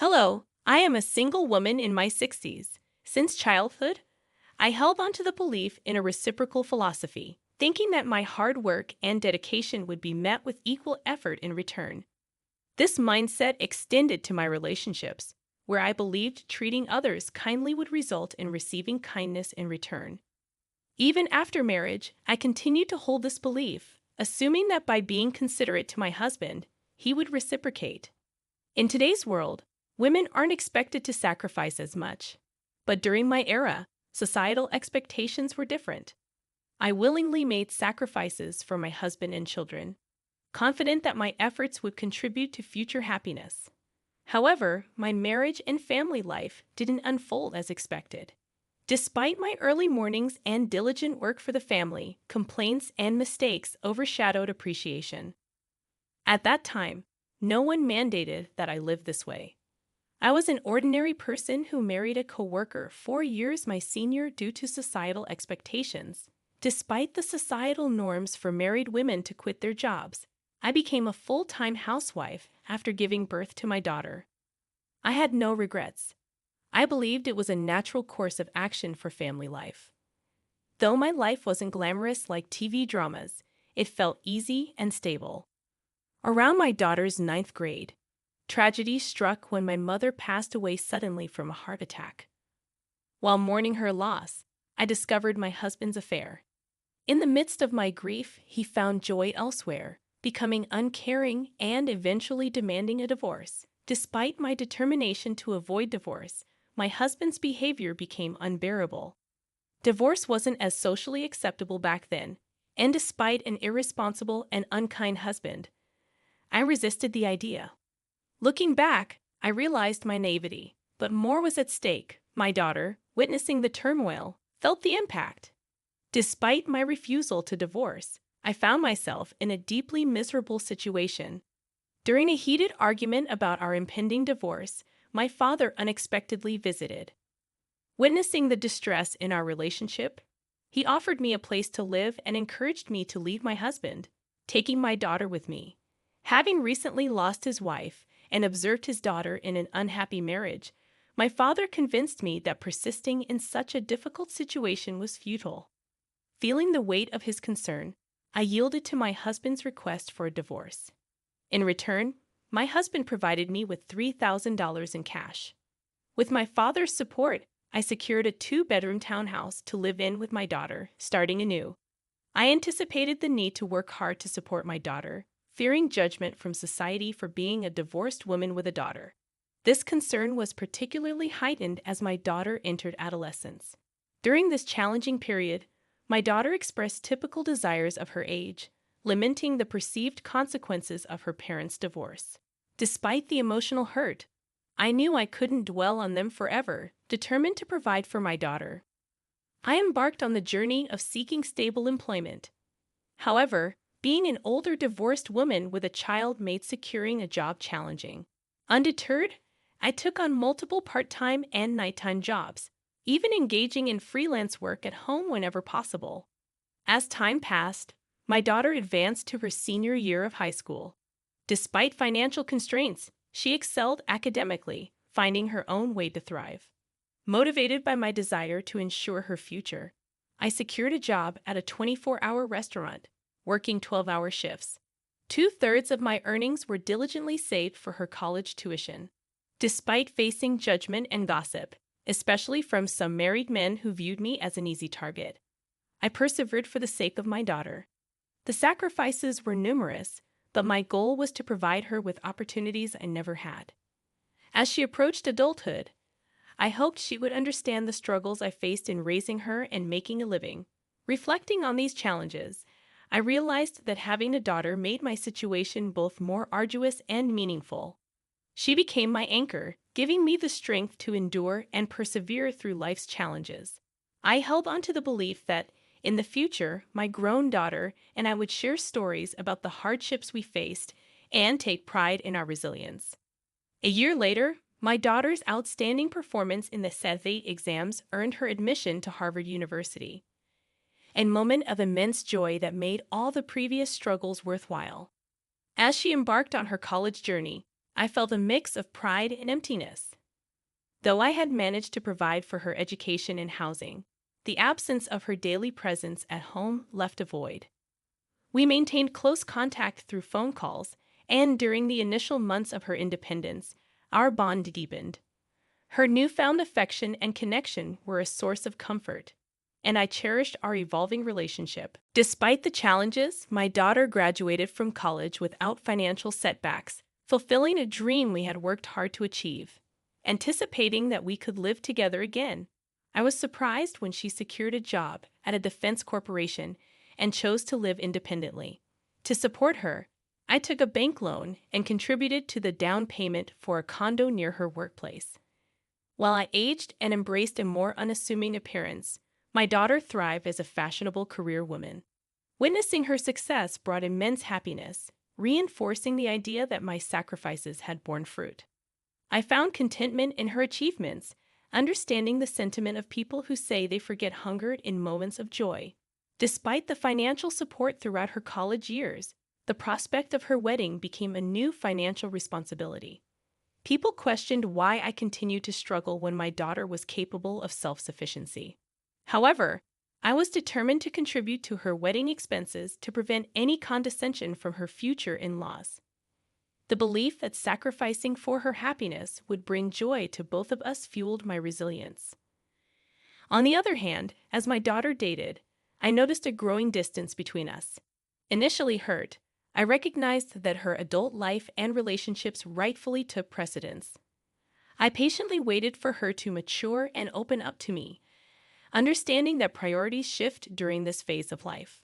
Hello, I am a single woman in my 60s. Since childhood, I held on to the belief in a reciprocal philosophy, thinking that my hard work and dedication would be met with equal effort in return. This mindset extended to my relationships, where I believed treating others kindly would result in receiving kindness in return. Even after marriage, I continued to hold this belief, assuming that by being considerate to my husband, he would reciprocate. In today's world, women aren't expected to sacrifice as much. But during my era, societal expectations were different. I willingly made sacrifices for my husband and children, confident that my efforts would contribute to future happiness. However, my marriage and family life didn't unfold as expected. Despite my early mornings and diligent work for the family, complaints and mistakes overshadowed appreciation. At that time, no one mandated that I live this way. I was an ordinary person who married a coworker 4 years my senior due to societal expectations. Despite the societal norms for married women to quit their jobs, I became a full-time housewife after giving birth to my daughter. I had no regrets. I believed it was a natural course of action for family life. Though my life wasn't glamorous like TV dramas, it felt easy and stable. Around my daughter's ninth grade, tragedy struck when my mother passed away suddenly from a heart attack. While mourning her loss, I discovered my husband's affair. In the midst of my grief, he found joy elsewhere, becoming uncaring and eventually demanding a divorce. Despite my determination to avoid divorce, my husband's behavior became unbearable. Divorce wasn't as socially acceptable back then, and despite an irresponsible and unkind husband, I resisted the idea. Looking back, I realized my naivety, but more was at stake. My daughter, witnessing the turmoil, felt the impact. Despite my refusal to divorce, I found myself in a deeply miserable situation. During a heated argument about our impending divorce, my father unexpectedly visited. Witnessing the distress in our relationship, he offered me a place to live and encouraged me to leave my husband, taking my daughter with me. Having recently lost his wife and observed his daughter in an unhappy marriage, my father convinced me that persisting in such a difficult situation was futile. Feeling the weight of his concern, I yielded to my husband's request for a divorce. In return, my husband provided me with $3,000 in cash. With my father's support, I secured a 2-bedroom townhouse to live in with my daughter, starting anew. I anticipated the need to work hard to support my daughter, fearing judgment from society for being a divorced woman with a daughter. This concern was particularly heightened as my daughter entered adolescence. During this challenging period, my daughter expressed typical desires of her age, lamenting the perceived consequences of her parents' divorce. Despite the emotional hurt, I knew I couldn't dwell on them forever, determined to provide for my daughter. I embarked on the journey of seeking stable employment. However, being an older divorced woman with a child made securing a job challenging. Undeterred, I took on multiple part-time and nighttime jobs, even engaging in freelance work at home whenever possible. As time passed, my daughter advanced to her senior year of high school. Despite financial constraints, she excelled academically, finding her own way to thrive. Motivated by my desire to ensure her future, I secured a job at a 24-hour restaurant, working 12-hour shifts. 2/3 of my earnings were diligently saved for her college tuition. Despite facing judgment and gossip, especially from some married men who viewed me as an easy target, I persevered for the sake of my daughter. The sacrifices were numerous, but my goal was to provide her with opportunities I never had. As she approached adulthood, I hoped she would understand the struggles I faced in raising her and making a living. Reflecting on these challenges, I realized that having a daughter made my situation both more arduous and meaningful. She became my anchor, giving me the strength to endure and persevere through life's challenges. I held on to the belief that, in the future, my grown daughter and I would share stories about the hardships we faced and take pride in our resilience. A year later, my daughter's outstanding performance in the SAT exams earned her admission to Harvard University, a moment of immense joy that made all the previous struggles worthwhile. As she embarked on her college journey, I felt a mix of pride and emptiness. Though I had managed to provide for her education and housing, the absence of her daily presence at home left a void. We maintained close contact through phone calls, and during the initial months of her independence, our bond deepened. Her newfound affection and connection were a source of comfort, and I cherished our evolving relationship. Despite the challenges, my daughter graduated from college without financial setbacks, fulfilling a dream we had worked hard to achieve. Anticipating that we could live together again, I was surprised when she secured a job at a defense corporation and chose to live independently. To support her, I took a bank loan and contributed to the down payment for a condo near her workplace. While I aged and embraced a more unassuming appearance, my daughter thrived as a fashionable career woman. Witnessing her success brought immense happiness, reinforcing the idea that my sacrifices had borne fruit. I found contentment in her achievements, understanding the sentiment of people who say they forget hunger in moments of joy. Despite the financial support throughout her college years, the prospect of her wedding became a new financial responsibility. People questioned why I continued to struggle when my daughter was capable of self-sufficiency. However, I was determined to contribute to her wedding expenses to prevent any condescension from her future in-laws. The belief that sacrificing for her happiness would bring joy to both of us fueled my resilience. On the other hand, as my daughter dated, I noticed a growing distance between us. Initially hurt, I recognized that her adult life and relationships rightfully took precedence. I patiently waited for her to mature and open up to me, understanding that priorities shift during this phase of life.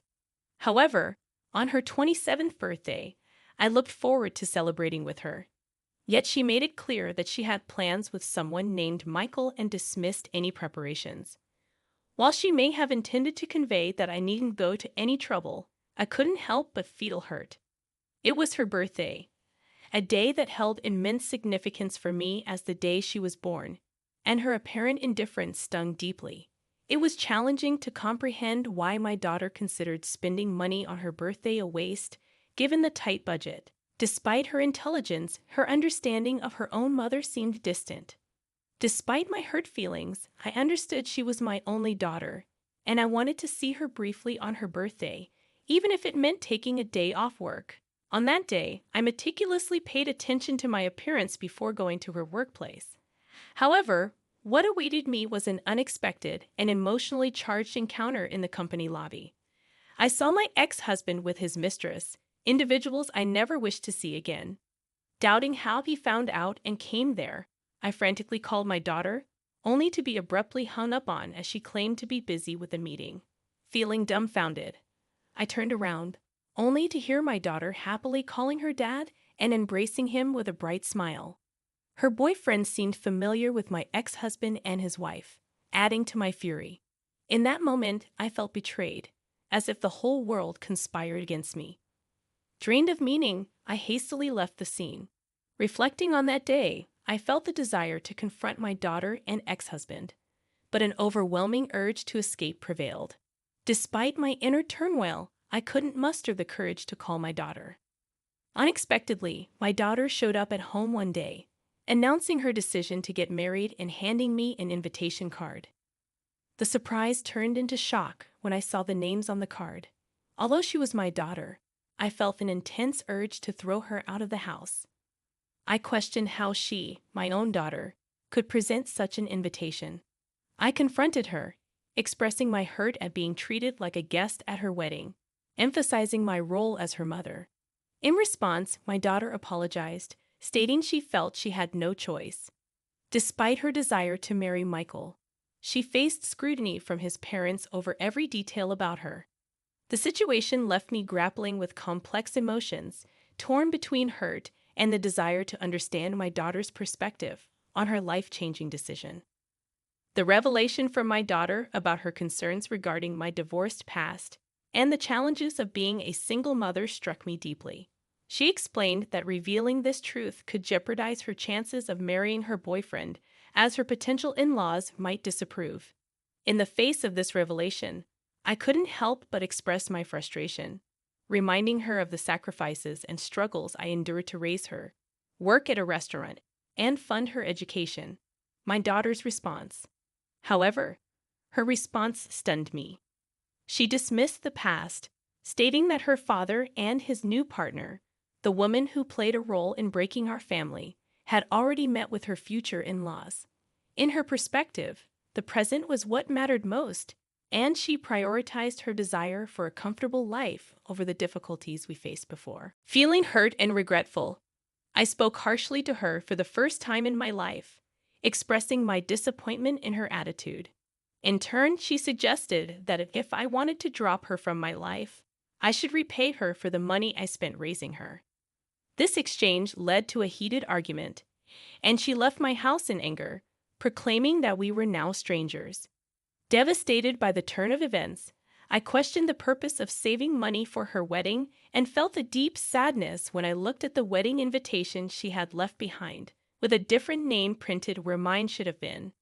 However, on her 27th birthday, I looked forward to celebrating with her. Yet she made it clear that she had plans with someone named Michael and dismissed any preparations. While she may have intended to convey that I needn't go to any trouble, I couldn't help but feel hurt. It was her birthday, a day that held immense significance for me as the day she was born, and her apparent indifference stung deeply. It was challenging to comprehend why my daughter considered spending money on her birthday a waste, given the tight budget. Despite her intelligence, her understanding of her own mother seemed distant. Despite my hurt feelings, I understood she was my only daughter, and I wanted to see her briefly on her birthday, even if it meant taking a day off work. On that day, I meticulously paid attention to my appearance before going to her workplace. However, what awaited me was an unexpected and emotionally charged encounter in the company lobby. I saw my ex-husband with his mistress, individuals I never wished to see again. Doubting how he found out and came there, I frantically called my daughter, only to be abruptly hung up on as she claimed to be busy with a meeting. Feeling dumbfounded, I turned around, only to hear my daughter happily calling her dad and embracing him with a bright smile. Her boyfriend seemed familiar with my ex-husband and his wife, adding to my fury. In that moment, I felt betrayed, as if the whole world conspired against me. Drained of meaning, I hastily left the scene. Reflecting on that day, I felt the desire to confront my daughter and ex-husband, but an overwhelming urge to escape prevailed. Despite my inner turmoil, I couldn't muster the courage to call my daughter. Unexpectedly, my daughter showed up at home one day, announcing her decision to get married and handing me an invitation card. The surprise turned into shock when I saw the names on the card. Although she was my daughter, I felt an intense urge to throw her out of the house. I questioned how she, my own daughter, could present such an invitation. I confronted her, expressing my hurt at being treated like a guest at her wedding, emphasizing my role as her mother. In response, my daughter apologized, stating she felt she had no choice. Despite her desire to marry Michael, she faced scrutiny from his parents over every detail about her. The situation left me grappling with complex emotions, torn between hurt and the desire to understand my daughter's perspective on her life-changing decision. The revelation from my daughter about her concerns regarding my divorced past and the challenges of being a single mother struck me deeply. She explained that revealing this truth could jeopardize her chances of marrying her boyfriend, as her potential in-laws might disapprove. In the face of this revelation, I couldn't help but express my frustration, reminding her of the sacrifices and struggles I endured to raise her. work at a restaurant, and fund her education. My daughter's response. However, her response stunned me. She dismissed the past, stating that her father and his new partner, the woman who played a role in breaking our family, had already met with her future in-laws. In her perspective, the present was what mattered most, and she prioritized her desire for a comfortable life over the difficulties we faced before. Feeling hurt and regretful, I spoke harshly to her for the first time in my life, expressing my disappointment in her attitude. In turn, she suggested that if I wanted to drop her from my life, I should repay her for the money I spent raising her. This exchange led to a heated argument, and she left my house in anger, proclaiming that we were now strangers. Devastated by the turn of events, I questioned the purpose of saving money for her wedding and felt a deep sadness when I looked at the wedding invitation she had left behind, with a different name printed where mine should have been.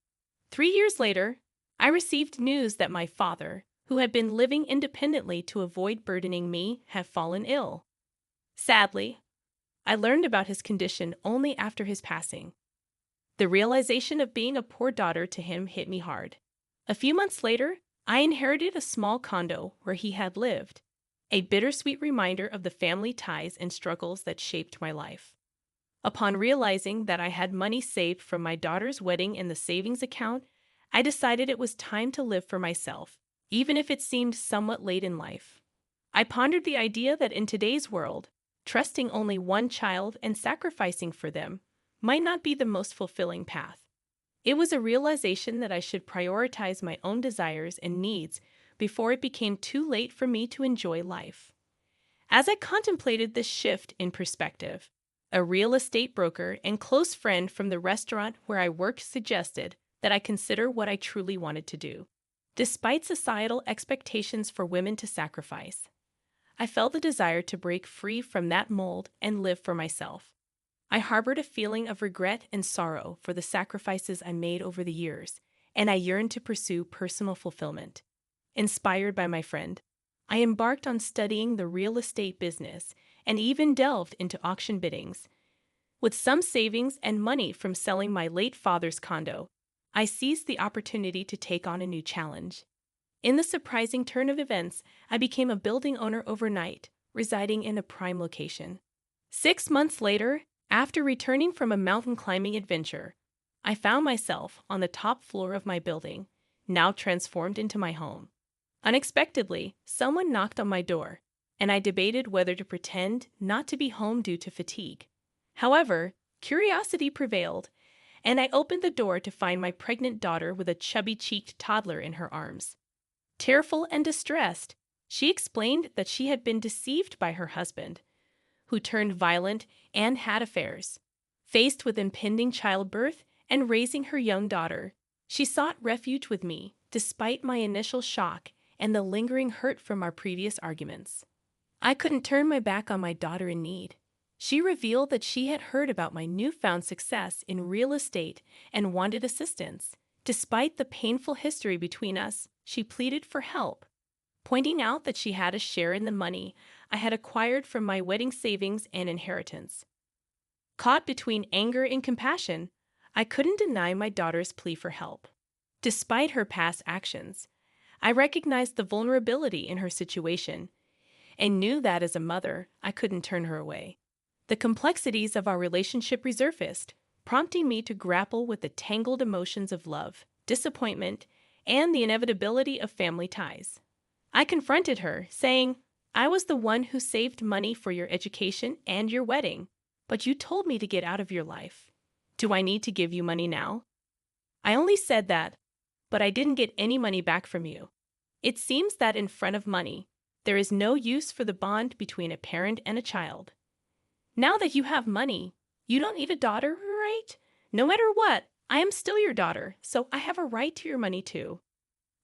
3 years later, I received news that my father, who had been living independently to avoid burdening me, had fallen ill. Sadly, I learned about his condition only after his passing. The realization of being a poor daughter to him hit me hard. A few months later, I inherited a small condo where he had lived, a bittersweet reminder of the family ties and struggles that shaped my life. Upon realizing that I had money saved from my daughter's wedding in the savings account, I decided it was time to live for myself, even if it seemed somewhat late in life. I pondered the idea that in today's world, trusting only one child and sacrificing for them might not be the most fulfilling path. It was a realization that I should prioritize my own desires and needs before it became too late for me to enjoy life. As I contemplated this shift in perspective, a real estate broker and close friend from the restaurant where I worked suggested that I consider what I truly wanted to do. Despite societal expectations for women to sacrifice, I felt the desire to break free from that mold and live for myself. I harbored a feeling of regret and sorrow for the sacrifices I made over the years, and I yearned to pursue personal fulfillment. Inspired by my friend, I embarked on studying the real estate business and even delved into auction biddings. With some savings and money from selling my late father's condo, I seized the opportunity to take on a new challenge. In the surprising turn of events, I became a building owner overnight, residing in a prime location. 6 months later, after returning from a mountain climbing adventure, I found myself on the top floor of my building, now transformed into my home. Unexpectedly, someone knocked on my door, and I debated whether to pretend not to be home due to fatigue. However, curiosity prevailed, and I opened the door to find my pregnant daughter with a chubby-cheeked toddler in her arms. Tearful and distressed, she explained that she had been deceived by her husband, who turned violent and had affairs. Faced with impending childbirth and raising her young daughter, she sought refuge with me, despite my initial shock and the lingering hurt from our previous arguments. I couldn't turn my back on my daughter in need. She revealed that she had heard about my newfound success in real estate and wanted assistance. Despite the painful history between us, she pleaded for help, pointing out that she had a share in the money I had acquired from my wedding savings and inheritance. Caught between anger and compassion, I couldn't deny my daughter's plea for help. Despite her past actions, I recognized the vulnerability in her situation and knew that as a mother, I couldn't turn her away. The complexities of our relationship resurfaced, prompting me to grapple with the tangled emotions of love, disappointment, and the inevitability of family ties. I confronted her, saying, "I was the one who saved money for your education and your wedding, but you told me to get out of your life. Do I need to give you money now?" I only said that, but I didn't get any money back from you. It seems that in front of money, there is no use for the bond between a parent and a child. Now that you have money, you don't need a daughter, right? No matter what, I am still your daughter, so I have a right to your money too.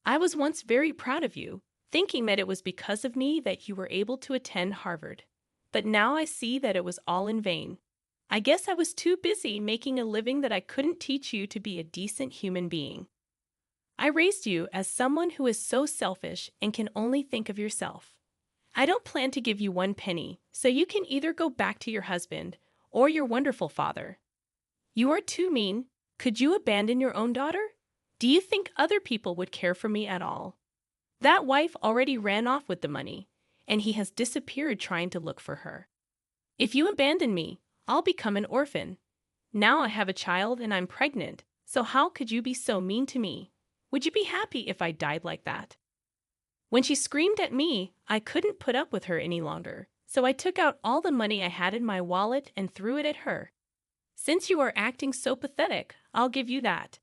I was once very proud of you, thinking that it was because of me that you were able to attend Harvard. But now I see that it was all in vain. I guess I was too busy making a living that I couldn't teach you to be a decent human being. I raised you as someone who is so selfish and can only think of yourself. I don't plan to give you one penny, so you can either go back to your husband or your wonderful father. You are too mean. Could you abandon your own daughter? Do you think other people would care for me at all? That wife already ran off with the money, and he has disappeared trying to look for her. If you abandon me, I'll become an orphan. Now I have a child and I'm pregnant, so how could you be so mean to me? Would you be happy if I died like that? When she screamed at me, I couldn't put up with her any longer, so I took out all the money I had in my wallet and threw it at her. Since you are acting so pathetic, I'll give you that.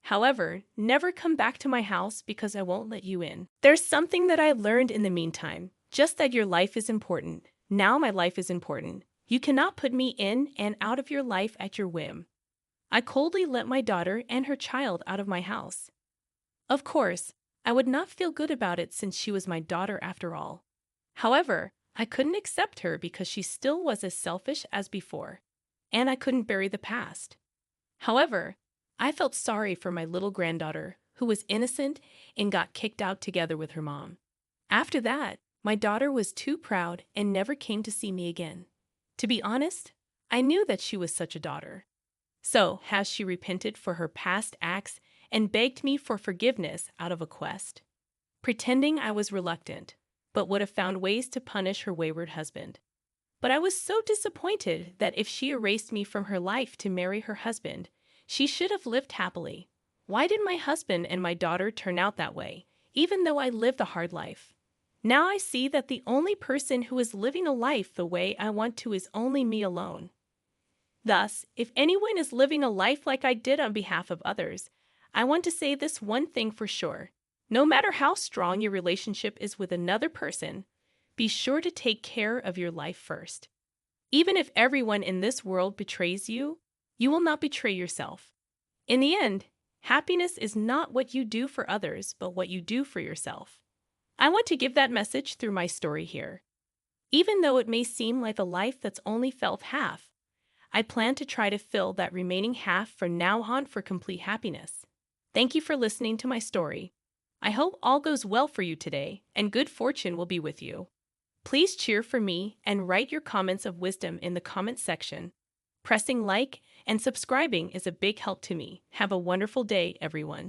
However, never come back to my house because I won't let you in. There's something that I learned in the meantime, just that your life is important. Now my life is important. You cannot put me in and out of your life at your whim. I coldly let my daughter and her child out of my house. Of course, I would not feel good about it since she was my daughter after all. However, I couldn't accept her because she still was as selfish as before, and I couldn't bury the past. However, I felt sorry for my little granddaughter, who was innocent and got kicked out together with her mom. After that, my daughter was too proud and never came to see me again. To be honest, I knew that she was such a daughter. So, has she repented for her past acts and begged me for forgiveness out of a quest? Pretending I was reluctant, but would have found ways to punish her wayward husband. But I was so disappointed that if she erased me from her life to marry her husband, she should have lived happily. Why did my husband and my daughter turn out that way, even though I lived a hard life? Now I see that the only person who is living a life the way I want to is only me alone. Thus, if anyone is living a life like I did on behalf of others, I want to say this one thing for sure. No matter how strong your relationship is with another person, be sure to take care of your life first. Even if everyone in this world betrays you, you will not betray yourself. In the end, happiness is not what you do for others, but what you do for yourself. I want to give that message through my story here. Even though it may seem like a life that's only felt half, I plan to try to fill that remaining half from now on for complete happiness. Thank you for listening to my story. I hope all goes well for you today, and good fortune will be with you. Please cheer for me and write your comments of wisdom in the comment section. Pressing like and subscribing is a big help to me. Have a wonderful day, everyone.